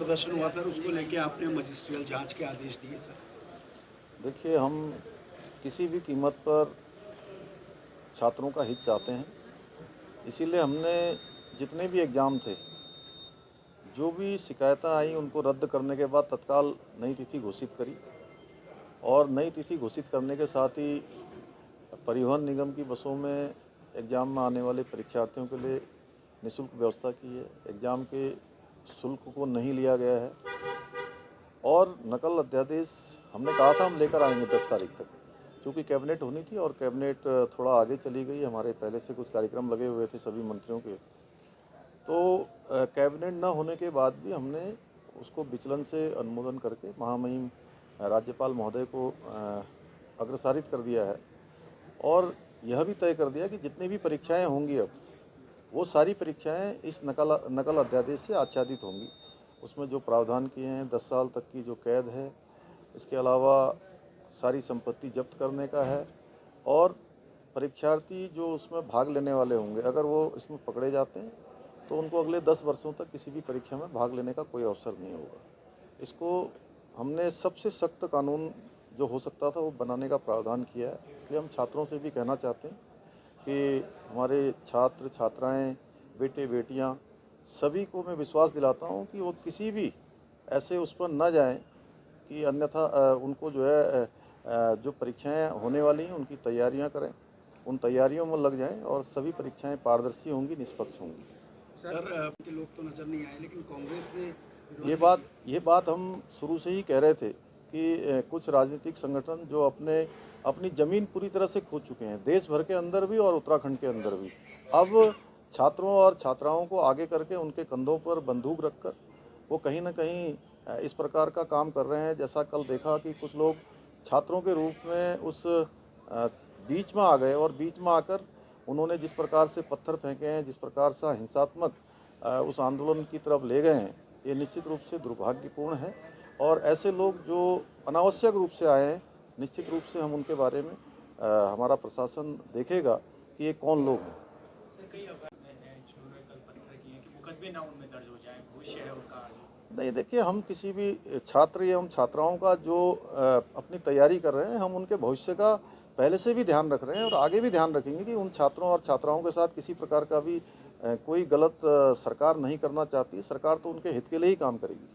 प्रदर्शन हुआ सर, उसको लेके आपने मजिस्ट्रियल जांच के आदेश दिए सर। देखिए, हम किसी भी कीमत पर छात्रों का हित चाहते हैं, इसीलिए हमने जितने भी एग्ज़ाम थे, जो भी शिकायतें आई उनको रद्द करने के बाद तत्काल नई तिथि घोषित करी और नई तिथि घोषित करने के साथ ही परिवहन निगम की बसों में एग्ज़ाम में आने वाले परीक्षार्थियों के लिए निःशुल्क व्यवस्था की है। एग्ज़ाम के शुल्क को नहीं लिया गया है और नकल अध्यादेश हमने कहा था हम लेकर आएंगे 10 तारीख तक, चूँकि कैबिनेट होनी थी और कैबिनेट थोड़ा आगे चली गई। हमारे पहले से कुछ कार्यक्रम लगे हुए थे सभी मंत्रियों के, तो कैबिनेट न होने के बाद भी हमने उसको विचलन से अनुमोदन करके महामहिम राज्यपाल महोदय को अग्रसारित कर दिया है और यह भी तय कर दिया कि जितनी भी परीक्षाएं होंगी अब वो सारी परीक्षाएं इस नकल अध्यादेश से आच्छादित होंगी। उसमें जो प्रावधान किए हैं 10 साल तक की जो कैद है, इसके अलावा सारी संपत्ति जब्त करने का है और परीक्षार्थी जो उसमें भाग लेने वाले होंगे अगर वो इसमें पकड़े जाते हैं तो उनको अगले 10 वर्षों तक किसी भी परीक्षा में भाग लेने का कोई अवसर नहीं होगा। इसको हमने सबसे सख्त कानून जो हो सकता था वो बनाने का प्रावधान किया है। इसलिए हम छात्रों से भी कहना चाहते हैं कि हमारे छात्र छात्राएं, बेटे बेटियां सभी को मैं विश्वास दिलाता हूं कि वो किसी भी ऐसे उस पर न जाएं कि अन्यथा उनको जो है जो परीक्षाएं होने वाली हैं उनकी तैयारियां करें, उन तैयारियों में लग जाएं और सभी परीक्षाएं पारदर्शी होंगी, निष्पक्ष होंगी। सर के लोग तो नजर नहीं आए, लेकिन कांग्रेस ने ये बात हम शुरू से ही कह रहे थे कि कुछ राजनीतिक संगठन जो अपनी ज़मीन पूरी तरह से खो चुके हैं, देश भर के अंदर भी और उत्तराखंड के अंदर भी, अब छात्रों और छात्राओं को आगे करके उनके कंधों पर बंदूक रखकर वो कहीं ना कहीं इस प्रकार का काम कर रहे हैं। जैसा कल देखा कि कुछ लोग छात्रों के रूप में उस बीच में आ गए और बीच में आकर उन्होंने जिस प्रकार से पत्थर फेंके हैं, जिस प्रकार से हिंसात्मक उस आंदोलन की तरफ ले गए हैं, ये निश्चित रूप से दुर्भाग्यपूर्ण है और ऐसे लोग जो अनावश्यक रूप से आए हैं, निश्चित रूप से हम उनके बारे में हमारा प्रशासन देखेगा कि ये कौन लोग हैं। नहीं, देखिए, हम किसी भी छात्र एवं छात्राओं का जो अपनी तैयारी कर रहे हैं, हम उनके भविष्य का पहले से भी ध्यान रख रहे हैं और आगे भी ध्यान रखेंगे कि उन छात्रों और छात्राओं के साथ किसी प्रकार का भी कोई गलत सरकार नहीं करना चाहती। सरकार तो उनके हित के लिए ही काम करेगी।